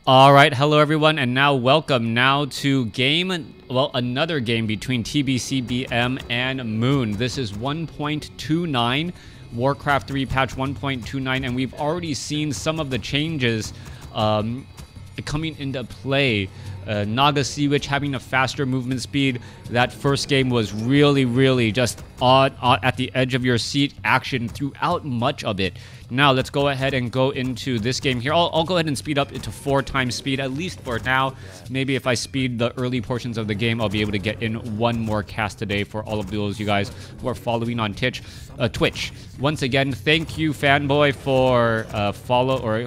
All right, hello everyone, and now welcome to another game between TBCBM and Moon. This is 1.29, WarCraft 3 patch 1.29, and we've already seen some of the changes coming into play. Naga Sea Witch having a faster movement speed. That first game was really just at the edge of your seat action throughout much of it. Now let's go ahead and go into this game here. I'll go ahead and speed up to 4 times speed, at least for now. Maybe if I speed the early portions of the game, I'll be able to get in one more cast today for all of those you guys who are following on Twitch. Once again, thank you, Fanboy, for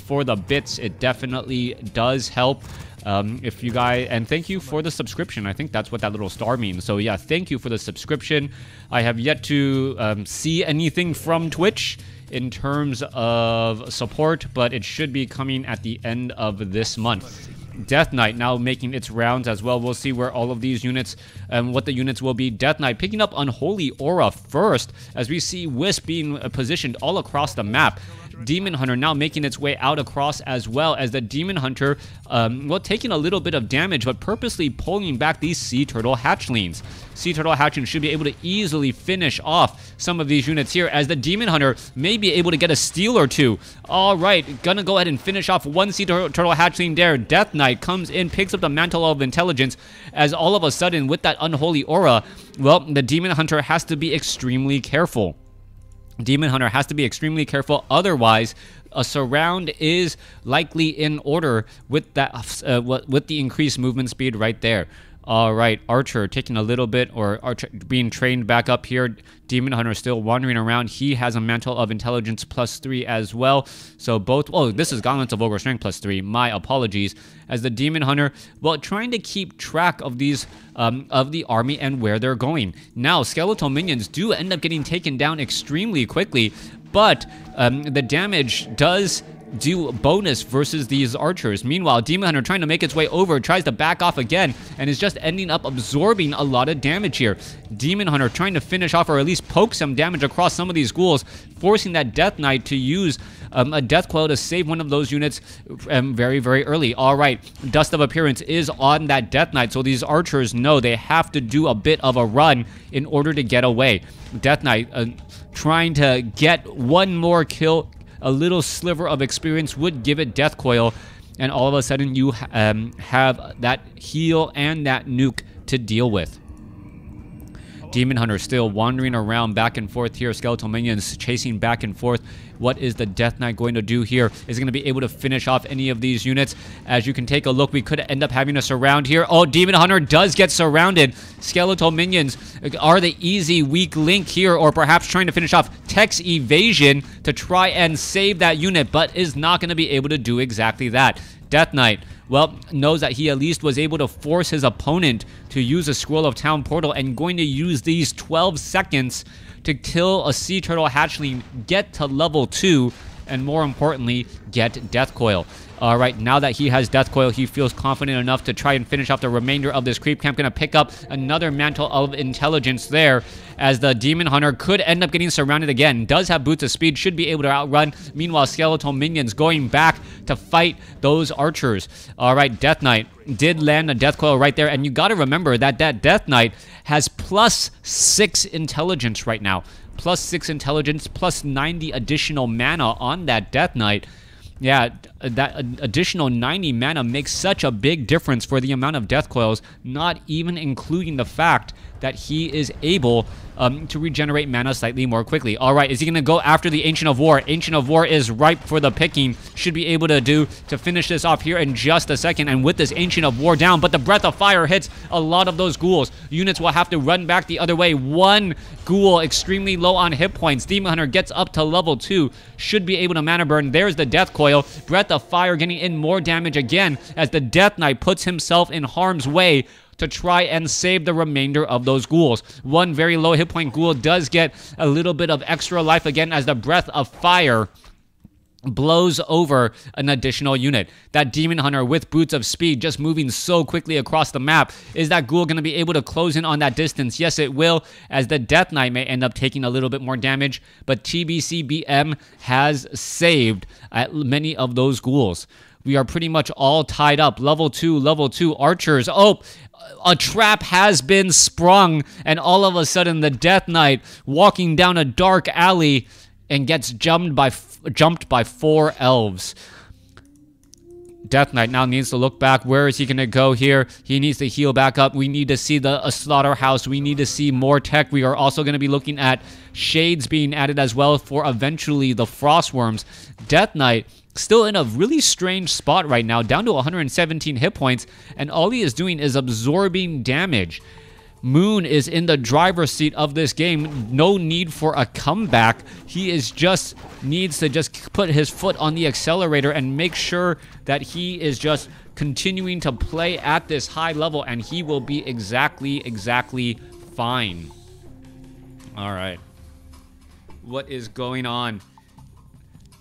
for the bits. It definitely does help. If you guys, and thank you for the subscription. I think that's what that little star means. So yeah, thank you for the subscription. I have yet to see anything from Twitch in terms of support, but it should be coming at the end of this month. Death Knight now making its rounds as well. We'll see where all of these units, what the units will be. Death Knight picking up Unholy Aura first, as we see Wisp being positioned all across the map. Demon Hunter now making its way out across, as well as the Demon Hunter, taking a little bit of damage, but purposely pulling back these Sea Turtle Hatchlings. Sea Turtle Hatchlings should be able to easily finish off some of these units here, as the Demon Hunter may be able to get a steal or two. All right, gonna go ahead and finish off one Sea Turtle Hatchling there. Death Knight comes in, picks up the Mantle of Intelligence, as all of a sudden, with that Unholy Aura, well, the Demon Hunter has to be extremely careful. Demon Hunter has to be extremely careful, otherwise a surround is likely in order with that with the increased movement speed right there. All right, Archer taking a little bit, or Archer being trained back up here. Demon Hunter still wandering around. He has a Mantle of Intelligence +3 as well. So both, oh, this is Gauntlets of Ogre Strength +3. My apologies. As the Demon Hunter, well, trying to keep track of these, of the army and where they're going. Now, skeletal minions do end up getting taken down extremely quickly, but the damage does do bonus versus these archers. Meanwhile, Demon Hunter trying to make its way over, tries to back off again, and is just ending up absorbing a lot of damage here. Demon Hunter trying to finish off, or at least poke some damage across some of these ghouls, forcing that Death Knight to use a Death Coil to save one of those units very early. All right, Dust of Appearance is on that Death Knight, so these archers know they have to do a bit of a run in order to get away. Death Knight trying to get one more kill. A little sliver of experience would give it Death Coil, and all of a sudden you have that heal and that nuke to deal with. Demon Hunter still wandering around back and forth here. Skeletal minions chasing back and forth. What is the Death Knight going to do here? Is it going to be able to finish off any of these units? As you can take a look, we could end up having a surround here. Oh, Demon Hunter does get surrounded. Skeletal minions are the easy weak link here, or perhaps trying to finish off Tech's Evasion to try and save that unit, but is not going to be able to do exactly that. Death Knight, well, knows that he at least was able to force his opponent to use a Scroll of Town Portal, and going to use these 12 seconds to kill a Sea Turtle Hatchling, get to level 2, and more importantly, get Death Coil. All right, now that he has Death Coil, he feels confident enough to try and finish off the remainder of this creep camp. Gonna pick up another Mantle of Intelligence there, as the Demon Hunter could end up getting surrounded again. Does have Boots of Speed, should be able to outrun. Meanwhile, skeletal minions going back to fight those archers. All right, Death Knight did land a Death Coil right there, and you gotta remember that that Death Knight has +6 intelligence right now. +6 intelligence, +90 additional mana on that Death Knight. Yeah, that additional 90 mana makes such a big difference for the amount of Death Coils, not even including the fact that he is able to regenerate mana slightly more quickly. All right, is he going to go after the Ancient of War? Ancient of War is ripe for the picking. Should be able to finish this off here in just a second. And with this Ancient of War down, but the Breath of Fire hits a lot of those ghouls. Units will have to run back the other way. One ghoul extremely low on hit points. Demon Hunter gets up to level 2. Should be able to mana burn. There's the Death Coil. Breath of Fire getting in more damage again, as the Death Knight puts himself in harm's way to try and save the remainder of those ghouls. One very low hit point ghoul does get a little bit of extra life again, as the Breath of Fire blows over an additional unit. That Demon Hunter with Boots of Speed just moving so quickly across the map. Is that ghoul going to be able to close in on that distance? Yes, it will, as the Death Knight may end up taking a little bit more damage, but TBCBM has saved many of those ghouls. We are pretty much all tied up. Level 2 archers. Oh, a trap has been sprung, and all of a sudden the Death Knight walking down a dark alley and gets jumped by 4 elves. Death Knight now needs to look back. Where is he going to go here? He needs to heal back up. We need to see a slaughterhouse. We need to see more tech. We are also going to be looking at shades being added as well for eventually the frostworms. Death Knight still in a really strange spot right now, down to 117 hit points, and all he is doing is absorbing damage. Moon is in the driver's seat of this game. No need for a comeback. He needs to just put his foot on the accelerator and make sure that he is just continuing to play at this high level, and he will be exactly fine. All right. What is going on?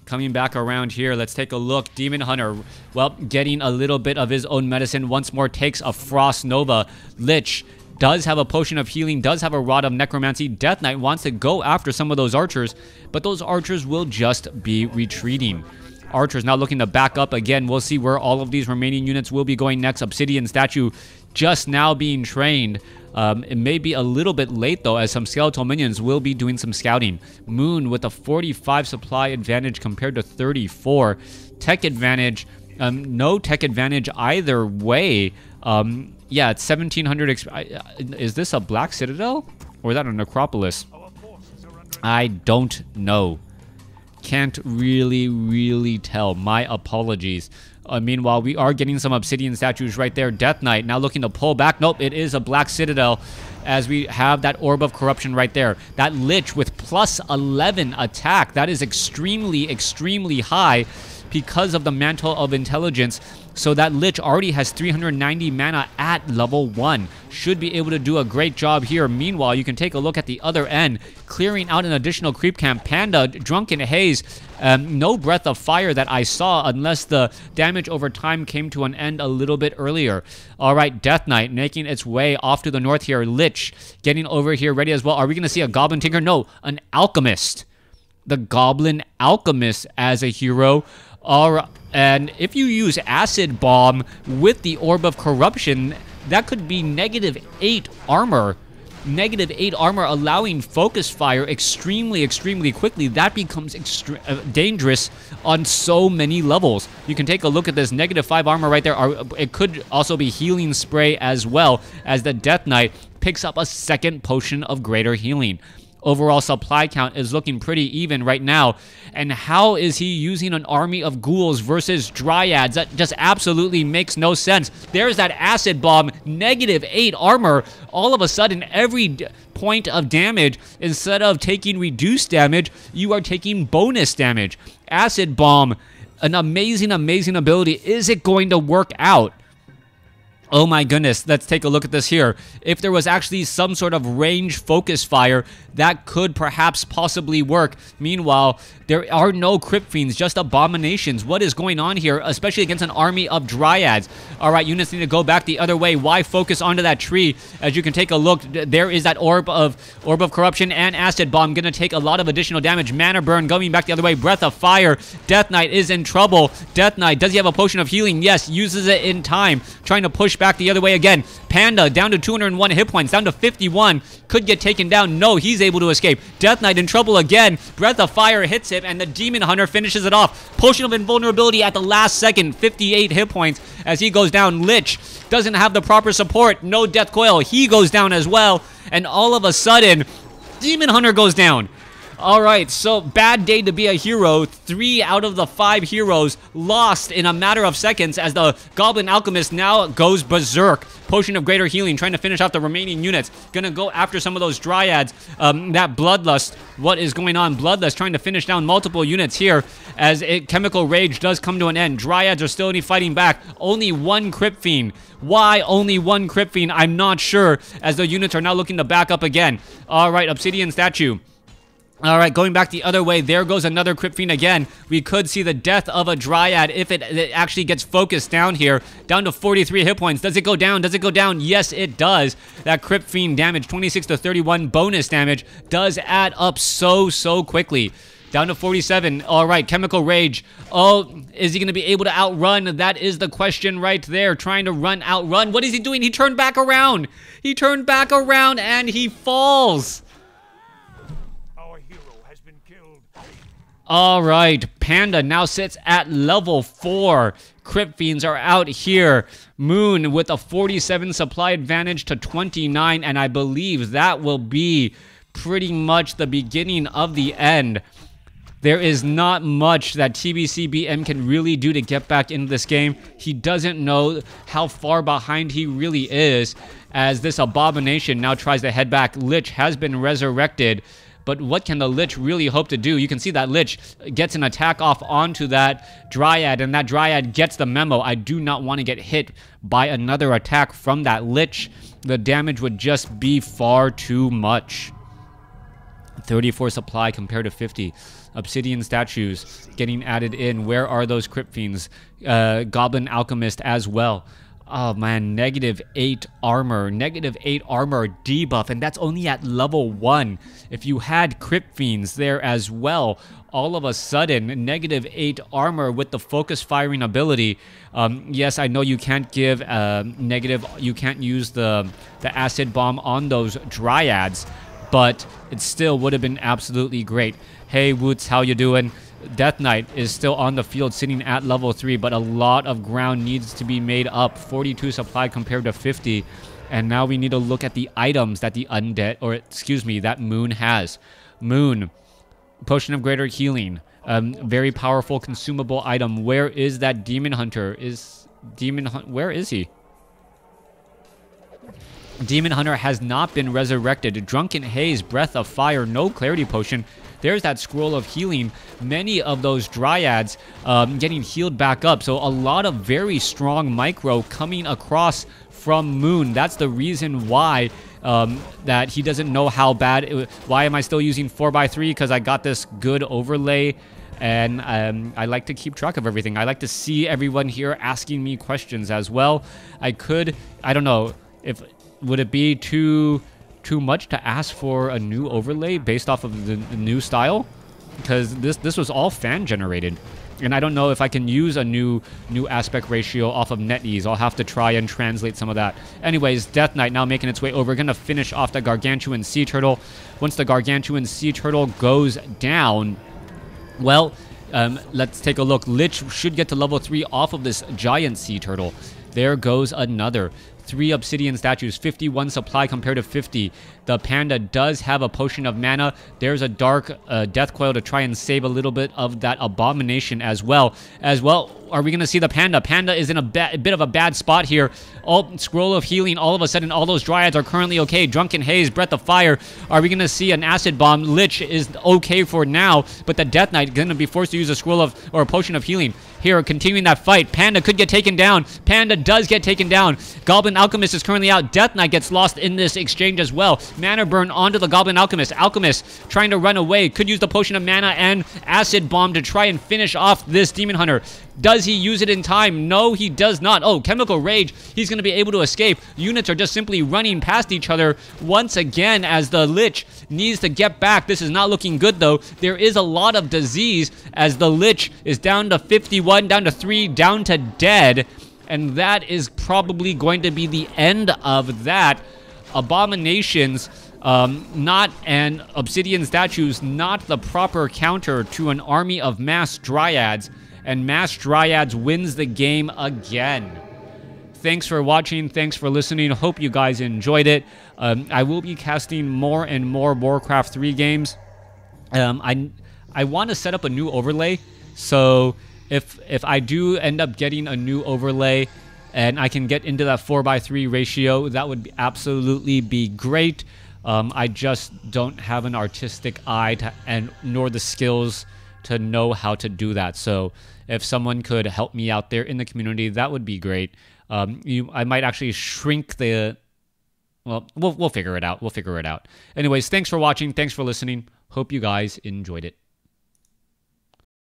Coming back around here, let's take a look. Demon Hunter, well, getting a little bit of his own medicine once more, takes a Frost Nova. Lich does have a potion of healing, does have a rod of necromancy. Death Knight wants to go after some of those archers, but those archers will just be retreating. Archers now looking to back up again. We'll see where all of these remaining units will be going next. Obsidian Statue just now being trained. It may be a little bit late, though, as some skeletal minions will be doing some scouting. Moon with a 45 supply advantage compared to 34. Tech advantage, no tech advantage either way. Yeah, it's 1700. Is this a Black Citadel? Or is that a Necropolis? I don't know. Can't really tell. My apologies. Meanwhile, we are getting some Obsidian Statues right there. Death Knight now looking to pull back. Nope, it is a Black Citadel, as we have that Orb of Corruption right there. That Lich with plus 11 attack. That is extremely high because of the Mantle of Intelligence. So that Lich already has 390 mana at level 1. Should be able to do a great job here. Meanwhile, you can take a look at the other end, clearing out an additional creep camp. Panda, Drunken Haze, no Breath of Fire that I saw, unless the damage over time came to an end a little bit earlier. All right, Death Knight making its way off to the north here. Lich getting over here, ready as well. Are we going to see a Goblin Tinker? No, an Alchemist. The Goblin Alchemist as a hero. And if you use Acid Bomb with the Orb of Corruption, that could be -8 armor. -8 armor, allowing focus fire extremely quickly. That becomes dangerous on so many levels. You can take a look at this -5 armor right there. It could also be healing spray as well, as the Death Knight picks up a second potion of greater healing. Overall supply count is looking pretty even right now. And how is he using an army of ghouls versus dryads? That just absolutely makes no sense. There's that Acid Bomb, -8 armor. All of a sudden, every point of damage, instead of taking reduced damage, you are taking bonus damage. Acid Bomb, an amazing ability. Is it going to work out? Oh my goodness, let's take a look at this here. If there was actually some sort of range focus fire, that could perhaps possibly work. Meanwhile, there are no Crypt Fiends, just abominations. What is going on here, especially against an army of dryads? All right, units need to go back the other way. Why focus onto that tree? As you can take a look, there is that Orb of Corruption and Acid Bomb. Gonna take a lot of additional damage. Mana Burn going back the other way. Breath of Fire. Death Knight is in trouble. Death Knight, does he have a potion of healing? Yes, uses it in time. Trying to push back the other way again. Panda down to 201 hit points, down to 51. Could get taken down. No, he's able to escape. Death Knight in trouble again. Breath of Fire hits him, and the Demon Hunter finishes it off. Potion of Invulnerability at the last second. 58 hit points as he goes down. Lich doesn't have the proper support. No Death Coil. He goes down as well. And all of a sudden, Demon Hunter goes down. All right, so bad day to be a hero. 3 out of the 5 heroes lost in a matter of seconds as the Goblin Alchemist now goes berserk. Potion of Greater Healing, trying to finish off the remaining units. Gonna go after some of those dryads. That Bloodlust, what is going on? Bloodlust trying to finish down multiple units here as Chemical Rage does come to an end. Dryads are still fighting back. Only 1 Crypt Fiend. Why only 1 Crypt Fiend? I'm not sure, as the units are now looking to back up again. All right, Obsidian Statue. All right, going back the other way, there goes another Crypt Fiend again. We could see the death of a Dryad if it actually gets focused down here. Down to 43 hit points. Does it go down? Does it go down? Yes, it does. That Crypt Fiend damage, 26 to 31 bonus damage, does add up so quickly. Down to 47. All right, Chemical Rage. Oh, is he going to be able to outrun? That is the question right there. Trying to outrun. What is he doing? He turned back around. He turned back around and he falls. All right, Panda now sits at level 4. Crypt Fiends are out here. Moon with a 47 supply advantage to 29, and I believe that will be pretty much the beginning of the end. There is not much that TBCBM can really do to get back into this game. He doesn't know how far behind he really is, as this Abomination now tries to head back. Lich has been resurrected. But what can the Lich really hope to do? You can see that Lich gets an attack off onto that Dryad, and that Dryad gets the memo. I do not want to get hit by another attack from that Lich. The damage would just be far too much. 34 supply compared to 50. Obsidian statues getting added in. Where are those Crypt Fiends? Goblin Alchemist as well. Oh man, -8 armor. -8 armor debuff, and that's only at level 1. If you had Crypt Fiends there as well, all of a sudden, -8 armor with the focus firing ability. Yes, I know you can't give you can't use the acid bomb on those Dryads, but it still would have been absolutely great. Hey Woots, how you doing? Death Knight is still on the field sitting at level 3, but a lot of ground needs to be made up. 42 supply compared to 50. And now we need to look at the items that the undead, or excuse me, that Moon has. Moon, Potion of Greater Healing. Very powerful consumable item. Where is that Demon Hunter? Where is he? Demon Hunter has not been resurrected. Drunken Haze, Breath of Fire, no Clarity Potion. There's that Scroll of Healing. Many of those Dryads getting healed back up. So a lot of very strong micro coming across from Moon. That's the reason why that he doesn't know how bad. Why am I still using 4x3? Because I got this good overlay. And I like to keep track of everything. I like to see everyone here asking me questions as well. I don't know if... Would it be too much to ask for a new overlay based off of the new style? Because this was all fan generated, and I don't know if I can use a new aspect ratio off of NetEase. I'll have to try and translate some of that. Anyways, Death Knight now making its way over. Gonna finish off the Gargantuan Sea Turtle. Once the Gargantuan Sea Turtle goes down, well, let's take a look. Lich should get to level 3 off of this giant sea turtle. There goes another. 3 obsidian statues, 51 supply compared to 50. The Panda does have a potion of mana. There's a dark death coil to try and save a little bit of that Abomination as well. Are we going to see the Panda? Panda is in a bit of a bad spot here. Scroll of Healing, all of a sudden, all those Dryads are currently okay. Drunken Haze, Breath of Fire. Are we going to see an Acid Bomb? Lich is okay for now, but the Death Knight is going to be forced to use a Scroll of, or a Potion of Healing. Here, continuing that fight. Panda could get taken down. Panda does get taken down. Goblin Alchemist is currently out. Death Knight gets lost in this exchange as well. Mana Burn onto the Goblin Alchemist. Alchemist trying to run away. Could use the Potion of Mana and Acid Bomb to try and finish off this Demon Hunter. Does he use it in time? No, he does not. Oh, Chemical Rage. He's going to be able to escape. Units are just simply running past each other once again as the Lich needs to get back. This is not looking good, though. There is a lot of disease as the Lich is down to 51, down to 3, down to dead. And that is probably going to be the end of that. Abominations, and Obsidian Statues, not the proper counter to an army of Mass Dryads. And Mass Dryads wins the game again. Thanks for watching. Thanks for listening. Hope you guys enjoyed it. I will be casting more and more WarCraft 3 games. I want to set up a new overlay. So if I do end up getting a new overlay and I can get into that 4:3 ratio, that would absolutely be great. I just don't have an artistic eye nor the skills to know how to do that. So if someone could help me out there in the community, that would be great. I might actually shrink the... Well, we'll figure it out. We'll figure it out. Anyways, thanks for watching. Thanks for listening. Hope you guys enjoyed it.